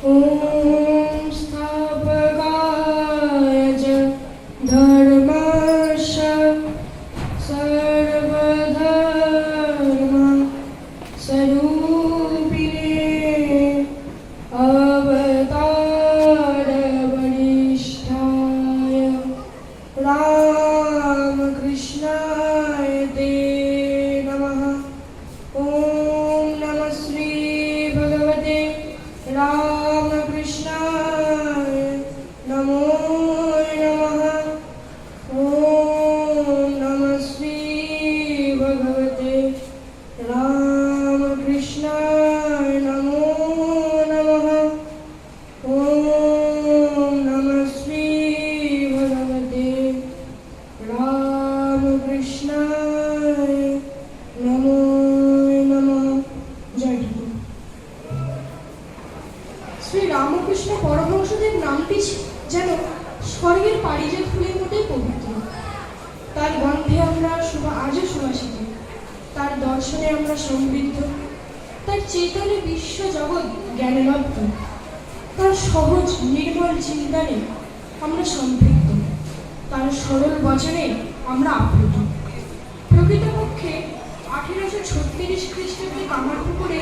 ॐ स्थापकाय च धर्मस्य सर्वधर्म स्वरूपिणे अवतार वरिष्ठाय रामकृष्णाय ते नमः। ॐ नमः श्री भगवते रामकृष्णाय नमो नमः। ॐ नमः श्री भगवते रामकृष्णाय नमो नमः। ॐ नमः श्री भगवते रामकृष्णाय नमो नमः। जय हिंद। শ্রী রামকৃষ্ণ পরমহংসদেব নামটি যেন স্বর্গের পারিজাত ফুলের মতোই পবিত্র। তার গন্ধে আমরা আজও সুবাসিত, তার দর্শনে আমরা সমৃদ্ধ, তার চেতনে বিশ্ব জগৎ জ্ঞানলব্ধ, তার সহজ নির্মল চিন্তানে আমরা সম্পৃক্ত, তার সরল বচনে আমরা আপ্লুত। প্রকৃতপক্ষে 1836 খ্রিস্টাব্দে কামারপুকুরে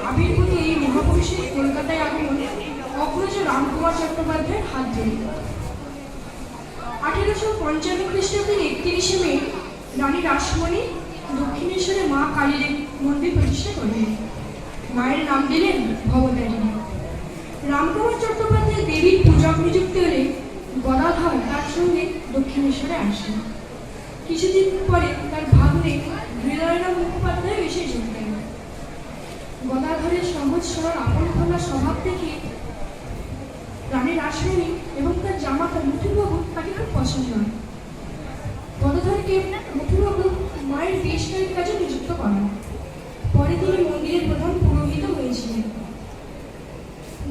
আবির্ভূত এই মহাপুরুষের কলকাতায় আগমন অগ্রজ রামকুমার চট্টোপাধ্যায়ের হাত ধরে। 1855 খ্রিস্টাব্দের 31শে মে রানী রাসমণি দক্ষিণেশ্বরে মা কালীর মন্দির প্রতিষ্ঠা করলেন। মায়ের নাম দিলেন ভবতারিণী। রামকুমার চট্টোপাধ্যায় দেবীর পূজক নিযুক্ত হলে গদাধর তার সঙ্গে দক্ষিণেশ্বরে আসেন। কিছুদিন পরে তার ভাগ্নে হৃদয়রাম মুখোপাধ্যায় এসে যোগ দেন। গদাধরের সহজ সরল আপন খোলা স্বভাব দেখে রানী রাসমণি এবং তার জামাতা মথুরবাবু তাকে খুব পছন্দ হয়। গদাধরকে মথুরবাবু মায়ের বেশ কয়েক কাজে নিযুক্ত করেন। পরে তিনি মন্দিরের প্রধান পুরোহিত হয়েছিলেন।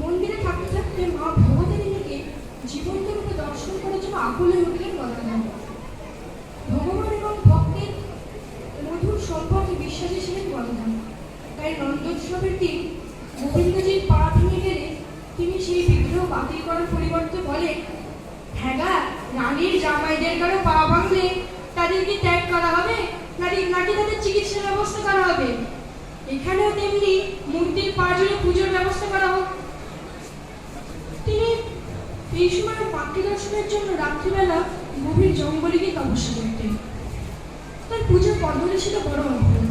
মন্দিরে থাকতে থাকতে মা ভবতারিণীকে জীবন্ত রূপে দর্শন করার জন্য আকুল হয়ে উঠলেন গদাধর। ভগবান এবং ভক্তের মধুর সম্পর্কে বিশ্বাসী ছিলেন গদাধর। তাই নন্দোৎসবের দিন গোবিন্দজির পা ভেঙে গেলে তিনি সেই বিগ্রহ বাতিল করার পরিবর্তে বলে, হ্যাঁ, রানীর জামাইদের কারো পা ভাঙলে তাদেরকে ত্যাগ করা হবে নাকি তাদের চিকিৎসার ব্যবস্থা করা হবে। এখানেও তেমনি মূর্তির পা জুড়ে পুজোর ব্যবস্থা করা হোক। তিনি এই সময় মাতৃদর্শনের জন্য রাত্রিবেলা গভীর জঙ্গলে গিয়ে তপস্যা করতেন। তার পুজোর পদ্ধতি ছিল বড় অদ্ভুত।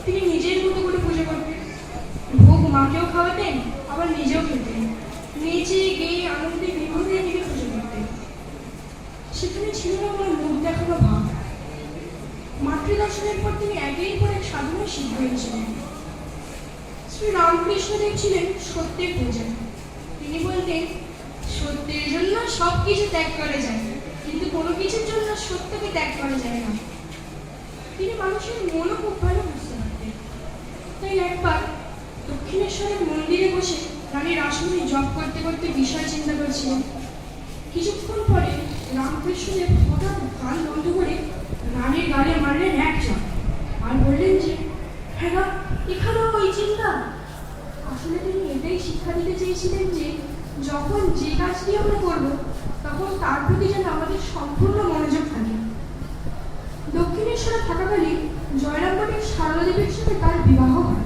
তিনি নিজের মতো করে পুজো করতেন, ভোগ মাকেও খাওয়াতেন, আবার নিজেও খেতেন, নেচে গেয়ে আনন্দে বিভোর হয়ে নিজে পুজো করতেন। সেখানে ছিল না আমার লোক দেখানো ভাব। মাতৃদর্শনের পর তিনি একের পর এক সাধনায় সিদ্ধ হয়েছিলেন। শ্রী রামকৃষ্ণদেব ছিলেন সত্যের পূজারী। তিনি বলতেন, সত্যের জন্য সবকিছু ত্যাগ করা যায়, কিন্তু কোনো কিছুর জন্য সত্যকে ত্যাগ করা যায় না। তিনি মানুষের মনও খুব ভালো বুঝতে পারতেন। তাই একবার দক্ষিণেশ্বরের মন্দিরে বসে রানী রাসমণি জপ করতে করতে বিষয় চিন্তা করছিলেন। কিছুক্ষণ পরে রামকৃষ্ণদেব হঠাৎ গান বন্ধ করে রানীর গালে মারলেন এক চাপ আর বললেন যে, হ্যাঁ, এখানেও ওই চিন্তা। আসলে তিনি এটাই শিক্ষা দিতে চেয়েছিলেন যে যখন যে কাজটি আমরা করব তখন তার প্রতি যেন আমাদের সম্পূর্ণ মনোযোগ থাকে। দক্ষিণেশ্বরে থাকাকালীন জয়রামবাটির সারদা দেবীর সাথে তার বিবাহ হয়।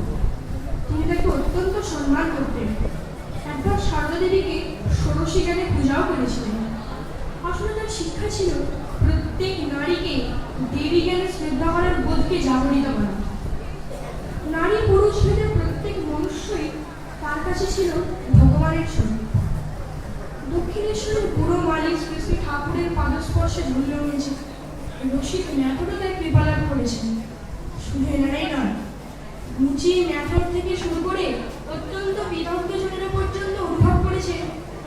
তিনি তাকে অত্যন্ত সম্মান করতেন। একবার সারদা দেবীকে ষোড়শী জ্ঞানে পূজাও করেছিলেন। আসলে তার শিক্ষা ছিল প্রত্যেক নারীকে দেবী জ্ঞানে শ্রদ্ধা করার বোধকে জাগরিত করা। নারী পুরুষ ভেদে প্রত্যেক মনুষ্যই তার কাছে ছিল ভগবানের স্বরূপ। দক্ষিণেশ্বরের বুড়ো মালিক শ্রী শ্রী ঠাকুরের পাদস্পর্শে ধন্য হয়েছে। রসিক ন্যাথরও তার কৃপা লাভ করেছেন। শুধু এনারাই নয়, মুচি ন্যাথর থেকে শুরু করে অত্যন্ত বিদগ্ধজনেরা পর্যন্ত অনুভব করেছে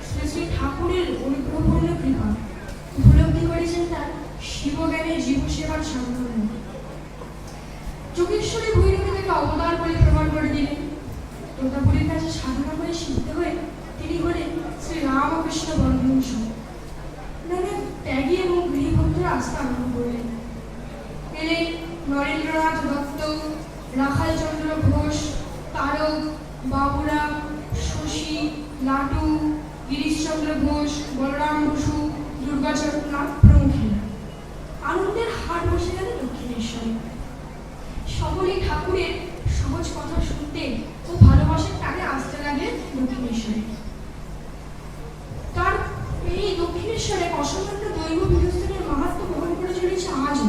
শ্রী শ্রী ঠাকুরের অনুগ্রহপূর্ণ কৃপা। উপলব্ধি করেছেন তার শিবজ্ঞানের জীবসেবার সান্ত্বনা। যোগেশ্বরী ভৈরবী তাকে অবতার বলে প্রমাণ করে দিলেন। তোতাপুরীর কাছে সাধনা করে সিদ্ধ হয়ে তিনি হলেন শ্রী রামকৃষ্ণ পরমহংস। নানা ত্যাগী এবং গৃহভক্তরা আস্থা আরম্ভ করলেন। এলেন নরেন্দ্রনাথ দত্ত, রাখালচন্দ্র ঘোষ, তারক, বাবুরাম, শশী, লাটু, গিরিশচন্দ্র ঘোষ, বলরাম বসু, দুর্গাচরণ নাথ প্রমুখেরা। আনন্দের হাট বসে গেল দক্ষিণেশ্বরে। সকলেই ঠাকুরের সহজ কথা শুনতে ও ভালোবাসার টানে আসতে লাগলেন দক্ষিণেশ্বরে। তার এই দক্ষিণেশ্বরে অসামান্য দৈব বিধস্থানের মাহাত্ম্য বহন করে চলেছে আজও,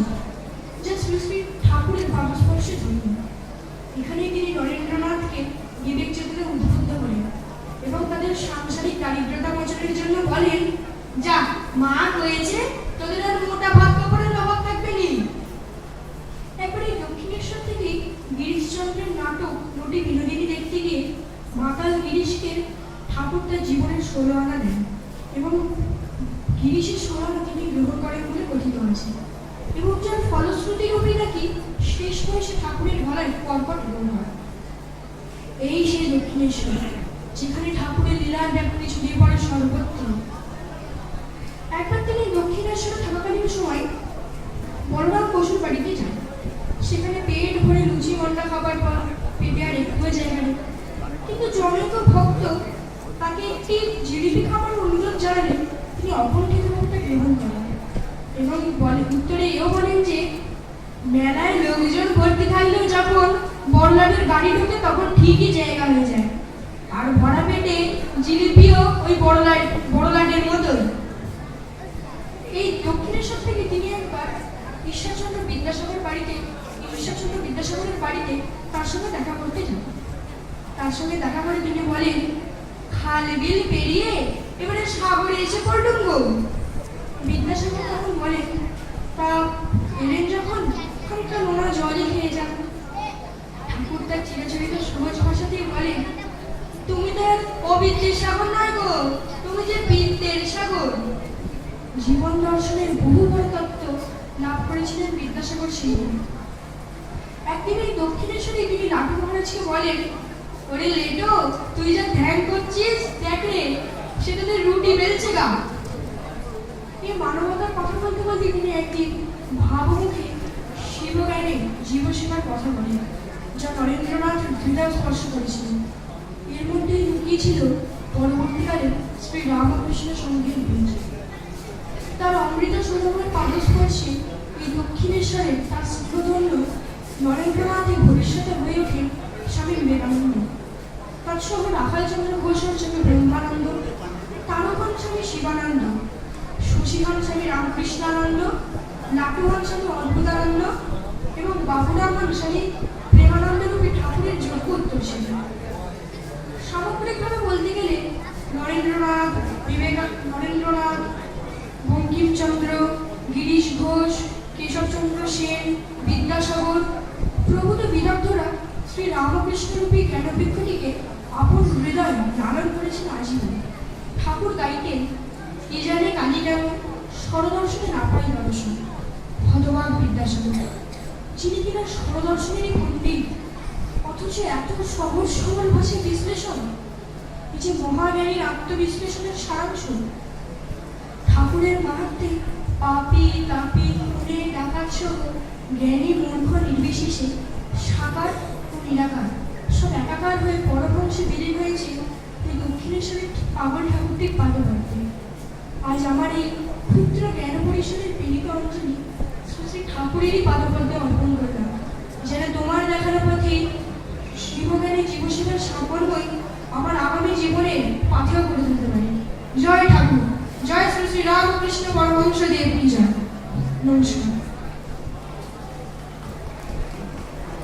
যা শ্রী শ্রী ঠাকুরের পাদস্পর্শে ধন্য। এখানেই তিনি নরেন্দ্রনাথকে বিবেক চেতনে উদ্বুদ্ধ করেন এবং তাদের সাংসারিক দারিদ্রতা মোচনের জন্য বলেন, যা মা হয়েছে, তোদের আর মোটা ভাত কাপড়ের অভাব থাকবে নি। একবার এই দক্ষিণেশ্বর থেকে গিরিশচন্দ্রের নাটক নটি বিনোদিনী দেখতে গিয়ে মাতাল গিরিশকে ঠাকুর তার জীবনের 16 আনা দেন এবং গিরিশের 16 আনা তিনি গ্রহণ করেন বলে কথিত আছে এবং যার ফলশ্রুতি রূপে নাকি শেষ বয়সে ঠাকুরের গলায় কর্কট রোগ হয়। এই সেই দক্ষিণেশ্বর, যেখানে ঠাকুরের লীলার ব্যাপ্তি ছড়িয়ে পড়ে সর্বত্র। একবার তিনি দক্ষিণেশ্বরে থাকাকালীন সময় বলরাম বসুর বাড়িতে যান। সেখানে পেট ভরে লুচি মন্ডা খাবার পর পেটে আর একটুও জায়গা নেই, কিন্তু জনৈক ভক্ত তাকে একটি জিলিপি খাবার অনুরোধ জানালে তিনি অকুণ্ঠিতভাবে গ্রহণ করেন এবং উত্তরে এও বলেন যে, মেলায় লোকজন ভর্তি থাকলেও যখন বড়লাটের গাড়ি ঢোকে তখন ঠিকই জায়গা হয়ে যায়, আর ভরা পেটে জিলিপিও ওই বড়লাটের মতোই। এই দক্ষিণেশ্বর থেকে তিনি একবার ঈশ্বরচন্দ্র বিদ্যাসাগরের বাড়িতে তার সঙ্গে দেখা করতে যান। তার সঙ্গে দেখা করে তিনি বলেন, খাল বিল পেরিয়ে এবারে সাগরে এসে পড়লুম গো। বিদ্যাসাগর তখন বলেন, তা এলেন যখন খানিকটা নোনা জলই খেয়ে যান। ঠাকুর তার চিরাচরিত সহজ ভাষাতেই বলেন, তুমি তো আর অবিদ্যের সাগর নয় গো, তুমি যে বিদ্যের সাগর। জীবন দর্শনের বহু বড় তত্ত্ব লাভ করেছিলেন বিদ্যাসাগর সিংহ। একদিন এই দক্ষিণেশ্বরে তিনি লাটু মহারাজকে বলেন, ওরে লেটো, তুই যা ধ্যান করছিস দেখ রে, সেটাতে রুটি বেলছে গা। এই মানবতার কথা বলতে বলতে তিনি একদিন ভাবমুখে শিবজ্ঞানে জীবসেবার কথা বলেন, যা নরেন্দ্রনাথ হৃদয় স্পর্শ করেছিলেন। এর মধ্যেই লুকিয়ে ছিল পরবর্তীকালে শ্রী রামকৃষ্ণের সঙ্গীত বীজ। তার অমৃত সৌরভের পাদস্পর্শে এই দক্ষিণেশ্বরে তার স্নেহধন্য নরেন্দ্রনাথের ভবিষ্যতে হয়ে ওঠেন স্বামী বিবেকানন্দ। তৎসহ রাখালচন্দ্র ঘোষ হন স্বামী ব্রহ্মানন্দ, তারকন স্বামী শিবানন্দ, শশী হন স্বামী রামকৃষ্ণানন্দ, লাটু হন স্বামী অদ্ভুতানন্দ এবং বাবুরাম হন স্বামী প্রেমানন্দ রূপী ঠাকুরের যোগ্য উত্তরসূরি। সামগ্রিকভাবে বলতে গেলে নরেন্দ্রনাথ, বঙ্কিমচন্দ্র, গিরিশ ঘোষ, কেশবচন্দ্র সেন, বিদ্যাসাগর প্রভৃত বিদগ্ধরা শ্রী রামকৃষ্ণরূপী জ্ঞানবৃক্ষটিকে আপন হৃদয় লালন করেছেন আজীবন। ঠাকুর গাইতেন, কি জানে কালী কেমন, স্বরদর্শনে না পাই দর্শন। হতবাক বিদ্যাসাগর, যিনি কিনা স্বরদর্শনেরই পণ্ডিত, অথচ এত সহজ সরল ভাষায় বিশ্লেষণ, এই যে মহাজ্ঞানীর আত্মবিশ্লেষণের সারাংশ। ঠাকুরের মাহাত্ম্যে পাপী তাপী খুনে ডাকাত সহ জ্ঞানী মূর্খ নির্বিশেষে সাকার ও নিরাকার সব একাকার হয়ে পরমহংসে বিলীন হয়েছে এই দক্ষিণেশ্বরের পাগল ঠাকুরটির পাদপদ্মে। আজ আমার এই ক্ষুদ্র জ্ঞান পরিসরের প্রেরিত অঞ্জলি শ্রী ঠাকুরেরই পাদপদ্মে অর্পণ করলাম, যেন তোমার দেখানো পথে শিবজ্ঞানী জীবসেবার সাফল্যই আমার আগামী জীবনের পাথেয় করে তুলতে পারে। জয় ঠাকুর, জয় শ্রী শ্রী রামকৃষ্ণ পরমহংস দেব কি জয়। নমস্কার।